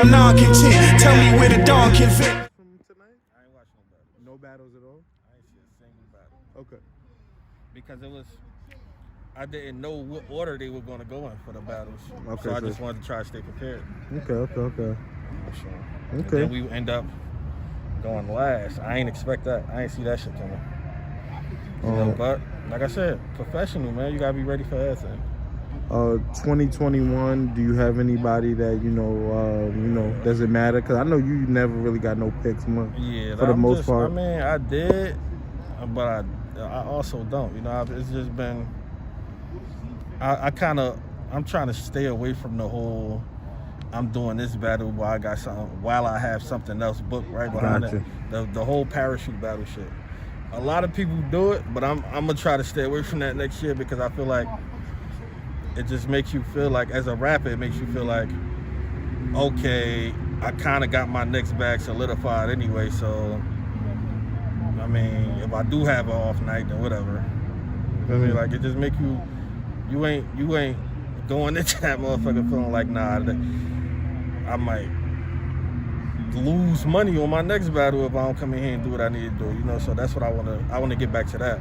I'm non-content. Tell me where the dawn can fit. From tonight? I ain't watched no battles. No battles at all? I ain't see a single battle. Okay. Because I didn't know what order they were going to go in for the battles. Okay, So I so- just wanted to try to stay prepared. Okay. And Okay. then we end up going last. I ain't expect that. I ain't see that shit coming. You know, but like I said, professional, man. You got to be ready for everything. 2021, do you have anybody that, does it matter? Because I know you never really got no picks for the most part. I mean, I did, but I also don't. You know, it's just been, I'm trying to stay away from the whole, I'm doing this battle while I have something else booked right behind it. The whole parachute battle shit. A lot of people do it, but I'm going to try to stay away from that next year because I feel like it just makes you feel like, as a rapper, it makes you feel like, okay, I kind of got my next bag solidified anyway, so, I mean, if I do have an off night, then whatever. I mean, like, it just make you ain't going into that motherfucker feeling like, nah, I might lose money on my next battle if I don't come in here and do what I need to do, you know. So that's what I want to get back to that.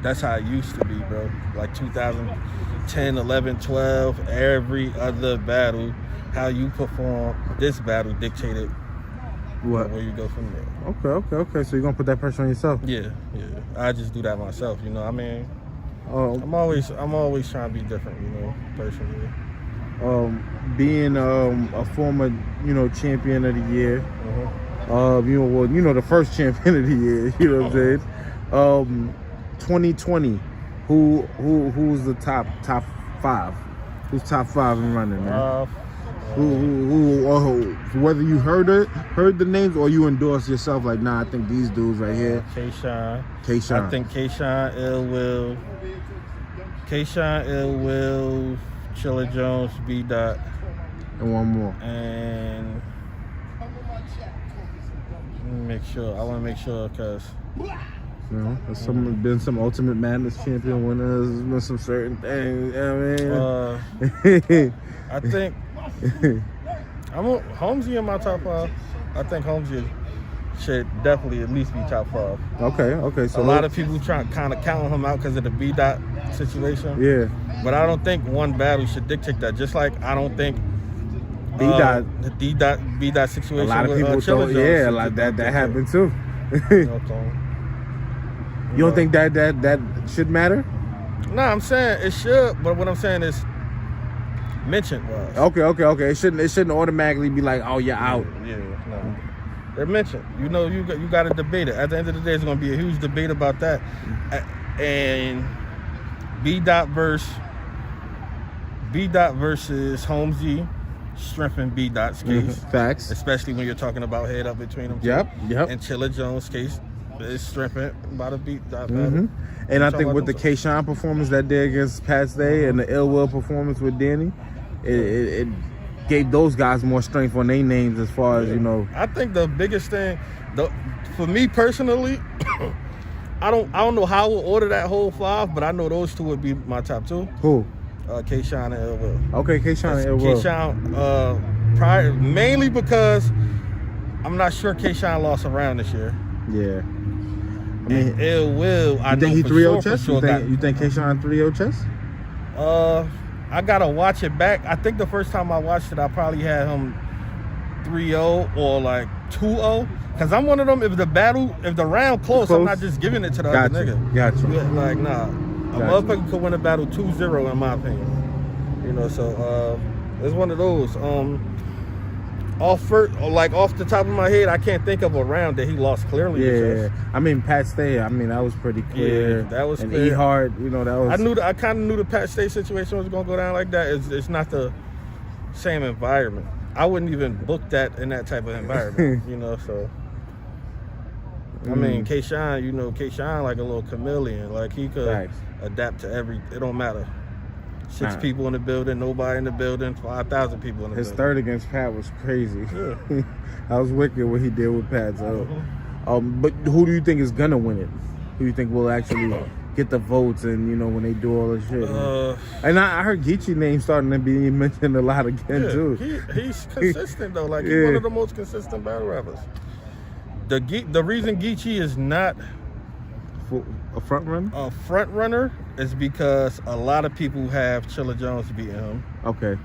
That's how it used to be, bro. Like 2010, 11, 12, every other battle, how you perform this battle dictated where you go from there. Okay. So you're gonna put that pressure on yourself? Yeah. I just do that myself, you know. I mean, I'm always trying to be different, you know, personally. Being a former, champion of the year, the first champion of the year, you know what I'm saying? 2020, who's the top five? Who's top five in running, man? Who whether you heard the names or you endorse yourself, like, nah, I think these dudes right here. K-Shine. I think K-Shine, Ill Will, Chilla Jones, B-Dot. And one more. And I want to make sure because there's been some Ultimate Madness champion winners, there's been some certain things. I mean, I think Holmesy in my top five. I think Holmesy should definitely at least be top five. Okay. So a lot of people kind of counting him out because of the B-Dot situation. Yeah. But I don't think one battle should dictate that. Just like I don't think the B-Dot situation. A lot of people thought, like that happened too. You don't think that should matter? No, I'm saying it should, but what I'm saying is mentioned was. Okay. It shouldn't automatically be like, oh, you're out. Yeah, no. They're mentioned. You know, you got to debate it. At the end of the day, it's going to be a huge debate about that. And B-Dot versus Holmesy strengthen B-Dot's case. Facts. Especially when you're talking about head up between them. Yep. And Chilla Jones' case is strengthened by the B-Dot battle. And I think with the K-Shine performance that day against Pat Stay and the Ill Will performance with Danny, it gave those guys more strength on their names as far as, I think the biggest thing, for me personally, I don't know how we'll order that whole five, but I know those two would be my top two. Who? K-Shine and Ill Will. Okay, K-Shine and Ill Will. K-Shine, mainly because I'm not sure K-Shine lost a round this year. Yeah. I mean, Ill Will, I think he 3-0 chess? You think K-Shine 3-0 chess? I gotta watch it back. I think the first time I watched it, I probably had him 3-0 or like 2-0. Cause I'm one of them. If the round close, I'm not just giving it to the other nigga. Gotcha. Like, nah, a motherfucker could win a battle 2-0 in my opinion. So it's one of those. Off the top of my head, I can't think of a round that he lost clearly. Yeah, I mean Pat Stay. I mean that was pretty clear. Yeah, that was and clear. E-Hard, that was. I kind of knew the Pat Stay situation was gonna go down like that. It's not the same environment. I wouldn't even book that in that type of environment. So. I mean, K-Shine, K-Shine like a little chameleon. Like he could adapt to it don't matter. 6 people in the building, nobody in the building, 5,000 people in the building. His third against Pat was crazy. Yeah. That was wicked what he did with Pat. So, but who do you think is gonna win it? Who do you think will actually get the votes and when they do all this shit. And I heard Geechee name starting to be mentioned a lot again too. He's consistent though. Like he's one of the most consistent battle rappers. The reason Geechee is not a front runner? A front runner is because a lot of people have Chilla Jones beating him. Okay.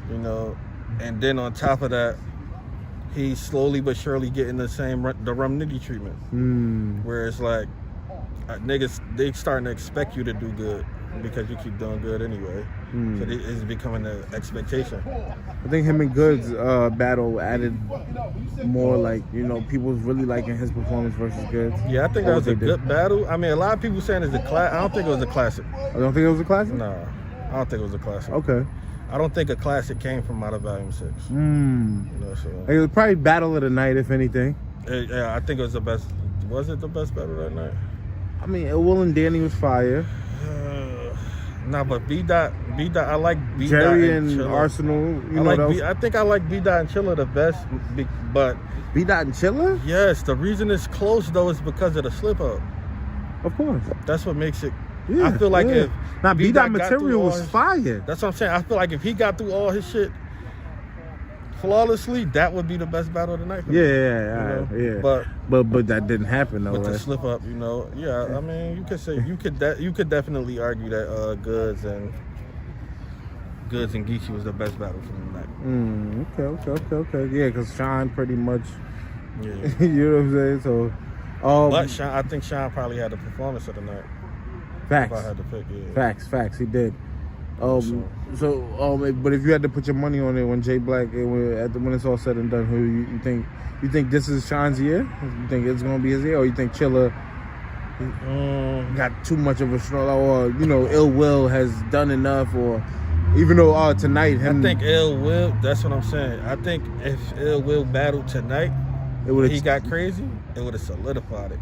And then on top of that, he's slowly but surely getting the Rum Nitty treatment. Where it's like niggas, they starting to expect you to do good because you keep doing good anyway. So it's becoming an expectation. I think him and Goods battle added more, like, people was really liking his performance versus Goods. Yeah, I think that was a good battle. I mean, a lot of people saying it's a class. I don't think it was a classic. I don't think it was a classic? No, I don't think it was a classic. Okay. I don't think a classic came from out of Volume 6. So. It was probably battle of the night, if anything. Yeah, I think it was the best. Was it the best battle that night? I mean, Will and Danny was fire. Nah, but B-Dot, I like B-Dot Jerry and Chilla. Arsenal. I think I like B-Dot and Chilla the best, but B-Dot and Chilla? Yes, the reason it's close though is because of the slip up. Of course. That's what makes it. Yeah, I feel like if B-Dot material was fire. That's what I'm saying. I feel like if he got through all his shit flawlessly, that would be the best battle of the night. Yeah. But that didn't happen though. With right? the slip up, I mean, you could say you could definitely argue that Goods and Geechee was the best battle from the night. Okay. Yeah, because Sean pretty much. Yeah. You know what I'm saying? So, but Sean, I think Sean probably had the performance of the night. Facts. If I had to pick, yeah. Facts. He did. But if you had to put your money on it when Jay Black, when it's all said and done, who you think this is Sean's year? You think it's gonna be his year, or you think Chilla got too much of a strong, or Ill Will has done enough, or even though tonight him? I think Ill Will. That's what I'm saying. I think if Ill Will battled tonight, he got crazy, it would have solidified it.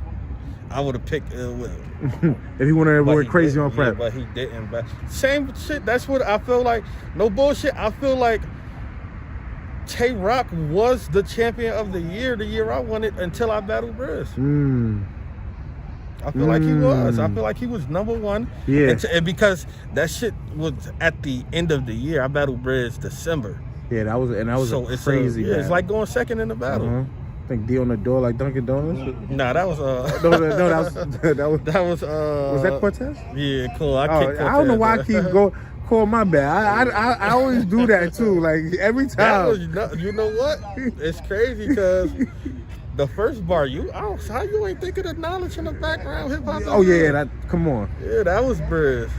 I would have picked Ill Will. If he wanted to work crazy on prep. Yeah, but he didn't. But same shit. That's what I feel like. No bullshit. I feel like Tay Rock was the champion of the year I won it until I battled Briz. I feel like he was. I feel like he was number one. Yeah. And because that shit was at the end of the year. I battled Briz December. Yeah, that was so a crazy. it's like going second in the battle. I think D on the door like Dunkin' Donuts. Nah, that was no, that was was that Cortez? Yeah, cool. I don't know why I keep call my bad. I always do that too. Like every time. You know what? It's crazy because the first bar how you ain't thinking of knowledge in the background hip hop? Oh yeah, come on. Yeah, that was Briz.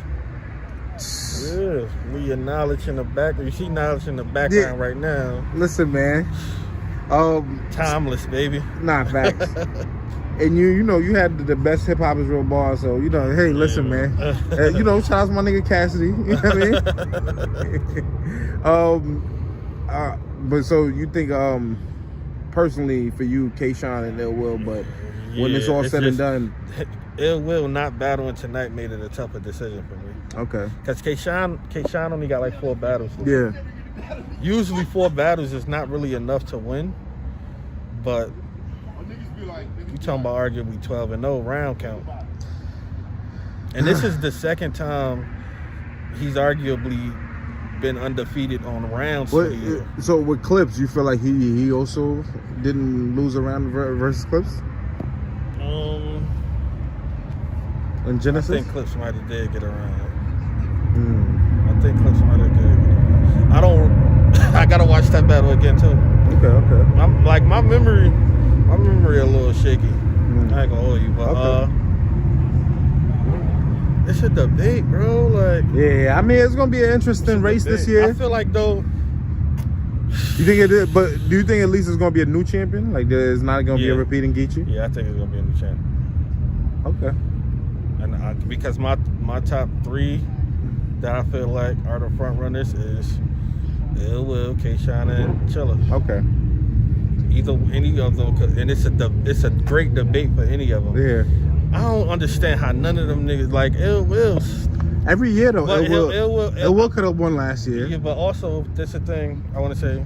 Yeah, we knowledge in the background. You see knowledge in the background right now. Listen, man. Timeless, baby. Nah, facts. And you had the best hip hop is real bar, so hey, listen, man. Shout out to my nigga Cassidy. You know what I mean? But so you think personally for you, K-Shine and Ill Will, but when it's all said and done, Ill Will not battling tonight made it a tougher decision for me. Okay. Because K-Shine only got like 4 battles. Yeah. Usually 4 battles is not really enough to win, but you talking about arguably 12-0 round count. And this is the second time he's arguably been undefeated on rounds. So with Clips, you feel like he also didn't lose a round versus Clips? In Genesis? I think Clips might have did get around. I think Clips might have did get around. I gotta watch that battle again too. Okay. My memory a little shaky. I ain't gonna hold you, but it's a debate, bro. Like, yeah, I mean it's gonna be an interesting race this year. I feel like though. You think it is? But do you think at least it's gonna be a new champion? Like there's not gonna be a repeating Geechee? Yeah, I think it's gonna be a new champion. Okay. And because my top 3 that I feel like are the front runners is Ill Will, K-Shine, and Chilla. Okay. Any of them, and it's a great debate for any of them. Yeah. I don't understand how none of them niggas like Ill Will. Every year though, Ill Will could have won last year. Yeah, but also there's a thing I want to say.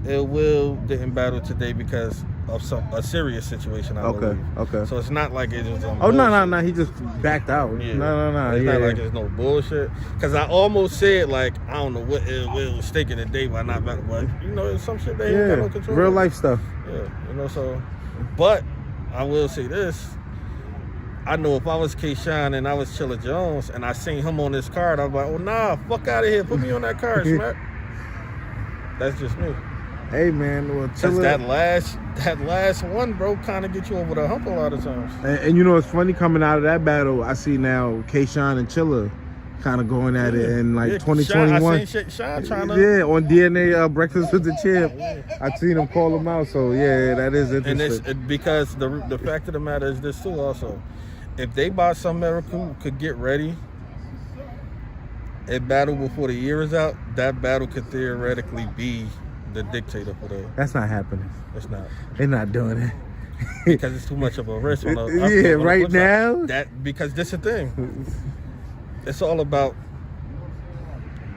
Ill Will didn't battle today because a serious situation. I Okay, believe. okay. So it's not like it's just. Oh no! He just backed out. Yeah. No. It's Yeah. not like it's no bullshit. Because I almost said like I don't know what it was taking the day by not better, but you know it's some shit they ain't got no control. Real over. life stuff. Yeah, you know so. But I will say this. I know if I was K-Shine and I was Chilla Jones and I seen him on this card, I'm like, oh nah, fuck out of here, put me on that card, Smack. That's just me. Hey man, well, Chilla, that last one, bro, kind of get you over the hump a lot of times. And you know it's funny coming out of that battle. I see now K-Shine and Chilla kind of going at it in like 2021. I seen Shine trying to. Yeah, on DNA Breakfast with the Champ. I seen him call him out. So yeah, that is interesting. And it's because the fact of the matter is this too also. If they by some miracle could get ready a battle before the year is out, that battle could theoretically be the dictator for the. That's not happening. It's not. They're not doing it. Because it's too much of a risk. On Right now. Because this is the thing. It's all about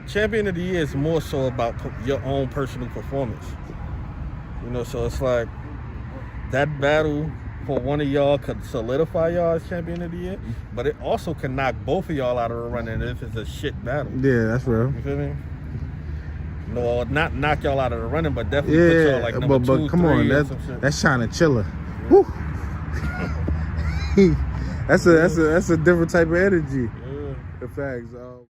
champion of the year is more so about your own personal performance. You know, so it's like that battle for one of y'all could solidify y'all as champion of the year, but it also can knock both of y'all out of the running if it's a shit battle. Yeah, that's real. You feel me? No, not knock y'all out of the running, but definitely put y'all like number but 2, come 3 on, or some shit. that's Shine and Chilla. Woo. That's a different type of energy. Yeah. The facts.